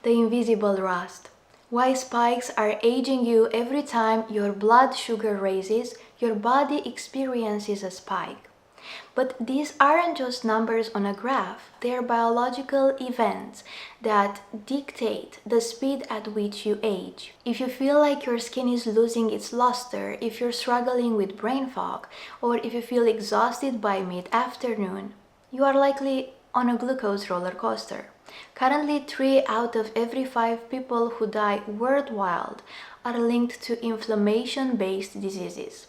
The invisible rust. Why spikes are aging you every time your blood sugar raises, your body experiences a spike. But these aren't just numbers on a graph, they are biological events that dictate the speed at which you age. If you feel like your skin is losing its luster, if you're struggling with brain fog, or if you feel exhausted by mid-afternoon, you are likely on a glucose roller coaster. Currently, 3 out of every 5 people who die worldwide are linked to inflammation-based diseases.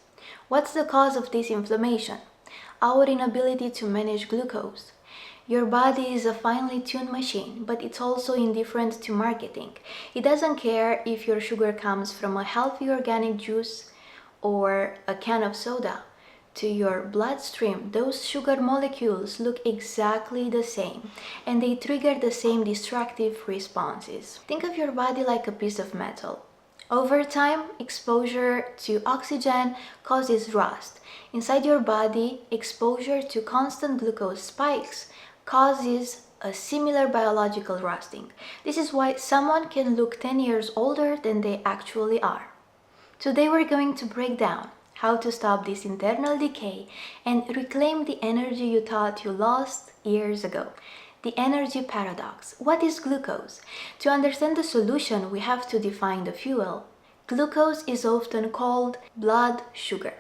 What's the cause of this inflammation? Our inability to manage glucose. Your body is a finely tuned machine, but it's also indifferent to marketing. It doesn't care if your sugar comes from a healthy organic juice or a can of soda. To your bloodstream, those sugar molecules look exactly the same, and they trigger the same destructive responses. Think of your body like a piece of metal. Over time, exposure to oxygen causes rust. Inside your body, exposure to constant glucose spikes causes a similar biological rusting. This is why someone can look 10 years older than they actually are. Today we're going to break down how to stop this internal decay and reclaim the energy you thought you lost years ago. The energy paradox. What is glucose? To understand the solution, we have to define the fuel. Glucose is often called blood sugar,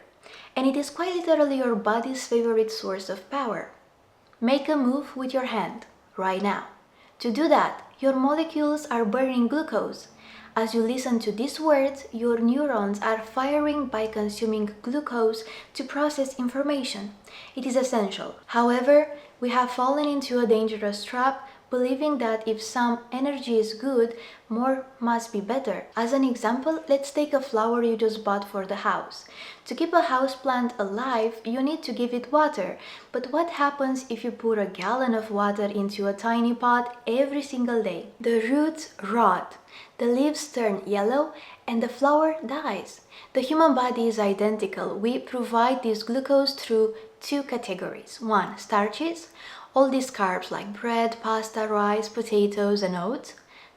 and it is quite literally your body's favorite source of power. Make a move with your hand, right now. To do that, your molecules are burning glucose. As you listen to these words, your neurons are firing by consuming glucose to process information. It is essential. However, we have fallen into a dangerous trap, believing that if some energy is good, more must be better. As an example, let's take a flower you just bought for the house. To keep a houseplant alive, you need to give it water. But what happens if you put a gallon of water into a tiny pot every single day? The roots rot, the leaves turn yellow, and the flower dies. The human body is identical. We provide this glucose through 2 categories. 1, starches, all these carbs like bread, pasta, rice, potatoes, and oats.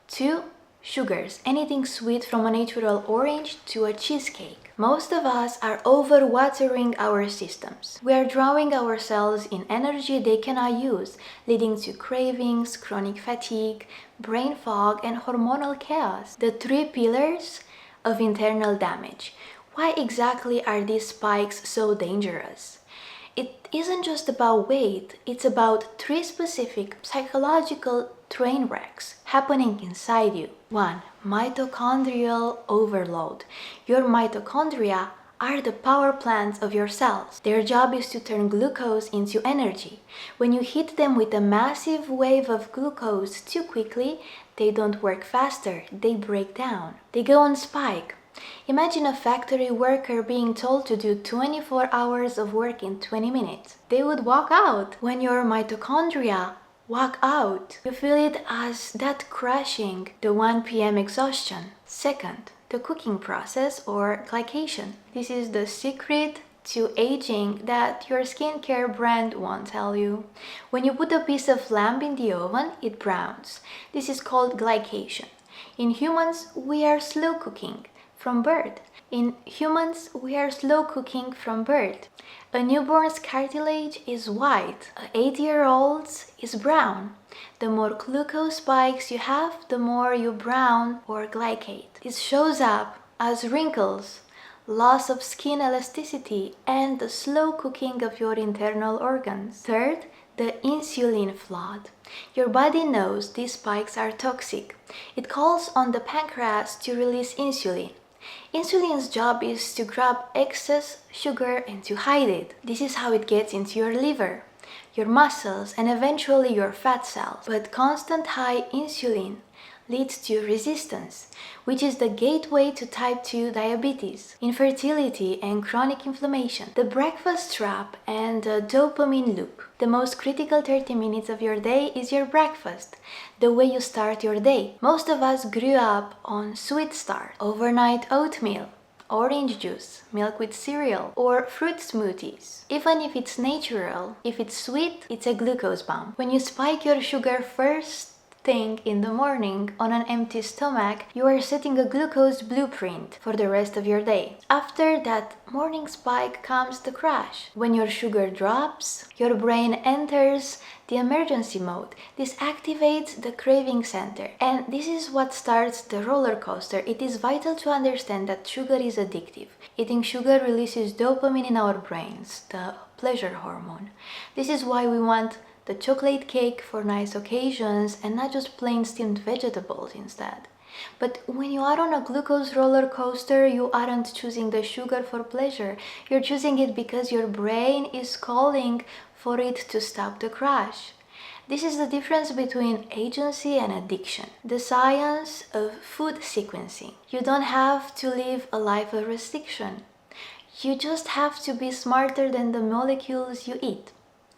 2, sugars, anything sweet from a natural orange to a cheesecake. Most of us are overwatering our systems. We are drowning ourselves in energy they cannot use, leading to cravings, chronic fatigue, brain fog, and hormonal chaos. The 3 pillars of internal damage. Why exactly are these spikes so dangerous? It isn't just about weight, it's about 3 specific psychological train wrecks happening inside you. 1. Mitochondrial overload. Your mitochondria are the power plants of your cells. Their job is to turn glucose into energy. When you hit them with a massive wave of glucose too quickly, they don't work faster, they break down. They go on spike. Imagine a factory worker being told to do 24 hours of work in 20 minutes. They would walk out. When your mitochondria walk out, you feel it as that crashing, the 1 p.m. exhaustion. Second, the cooking process or glycation. This is the secret to aging that your skincare brand won't tell you. When you put a piece of lamb in the oven, it browns. This is called glycation. In humans, we are slow cooking from birth. In humans, we are slow cooking from birth. A newborn's cartilage is white, an 8-year-old's is brown. The more glucose spikes you have, the more you brown or glycate. This shows up as wrinkles, loss of skin elasticity, and the slow cooking of your internal organs. Third, the insulin flood. Your body knows these spikes are toxic. It calls on the pancreas to release insulin. Insulin's job is to grab excess sugar and to hide it. This is how it gets into your liver, your muscles, and eventually your fat cells. But constant high insulin leads to resistance, which is the gateway to type 2 diabetes, infertility, and chronic inflammation. The breakfast trap and the dopamine loop. The most critical 30 minutes of your day is your breakfast, the way you start your day. Most of us grew up on sweet start, overnight oatmeal, orange juice, milk with cereal, or fruit smoothies. Even if it's natural, if it's sweet, it's a glucose bomb. When you spike your sugar first thing in the morning on an empty stomach, you are setting a glucose blueprint for the rest of your day. After that morning spike comes the crash. When your sugar drops, your brain enters the emergency mode. This activates the craving center, and this is what starts the roller coaster. It is vital to understand that sugar is addictive. Eating sugar releases dopamine in our brains, the pleasure hormone. This is why we want the chocolate cake for nice occasions and not just plain steamed vegetables instead. But when you are on a glucose roller coaster, you aren't choosing the sugar for pleasure. You're choosing it because your brain is calling for it to stop the crash. This is the difference between agency and addiction. The science of food sequencing. You don't have to live a life of restriction. You just have to be smarter than the molecules you eat.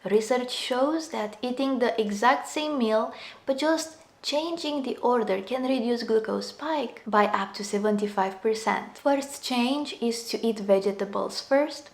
Research shows that eating the exact same meal but just changing the order can reduce glucose spike by up to 75%. First change is to eat vegetables first.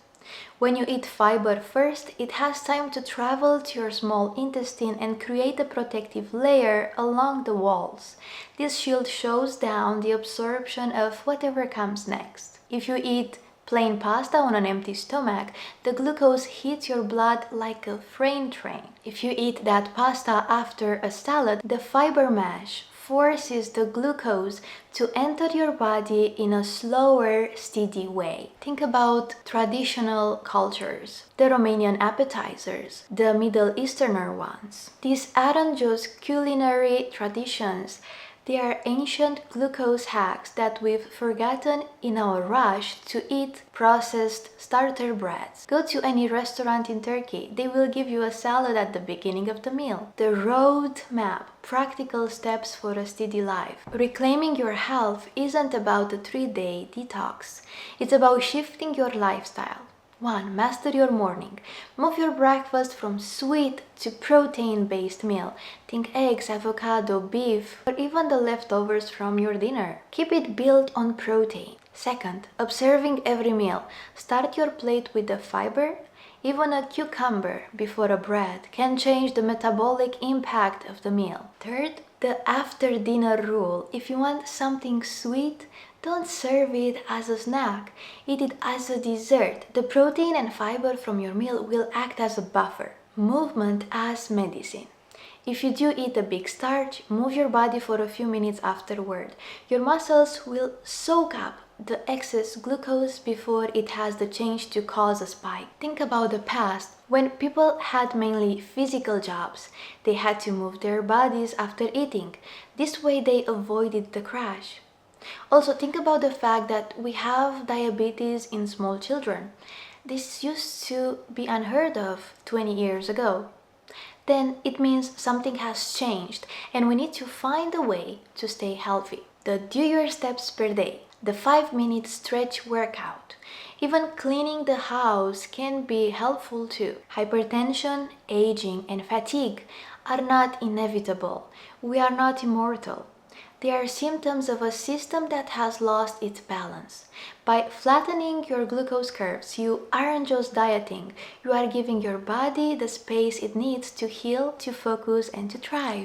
When you eat fiber first, it has time to travel to your small intestine and create a protective layer along the walls. This shield shows down the absorption of whatever comes next. If you eat plain pasta on an empty stomach, the glucose hits your blood like a freight train. If you eat that pasta after a salad, the fiber mash forces the glucose to enter your body in a slower, steady way. Think about traditional cultures, the Romanian appetizers, the Middle Easterner ones. These aren't just culinary traditions. They are ancient glucose hacks that we've forgotten in our rush to eat processed starter breads. Go to any restaurant in Turkey, they will give you a salad at the beginning of the meal. The road map, practical steps for a steady life. Reclaiming your health isn't about a 3-day detox. It's about shifting your lifestyle. 1. Master your morning. Move your breakfast from sweet to protein-based meal. Think eggs, avocado, beef, or even the leftovers from your dinner. Keep it built on protein. 2. Observing every meal. Start your plate with the fiber. Even a cucumber before a bread can change the metabolic impact of the meal. 3. The after-dinner rule. If you want something sweet, don't serve it as a snack. Eat it as a dessert. The protein and fiber from your meal will act as a buffer. Movement as medicine. If you do eat a big starch, move your body for a few minutes afterward. Your muscles will soak up the excess glucose before it has the chance to cause a spike. Think about the past. When people had mainly physical jobs, they had to move their bodies after eating. This way they avoided the crash. Also, think about the fact that we have diabetes in small children. This used to be unheard of 20 years ago. Then it means something has changed and we need to find a way to stay healthy. The do your steps per day, the 5-minute stretch workout. Even cleaning the house can be helpful too. Hypertension, aging, and fatigue are not inevitable. We are not immortal. They are symptoms of a system that has lost its balance. By flattening your glucose curves, you aren't just dieting, you are giving your body the space it needs to heal, to focus, and to thrive.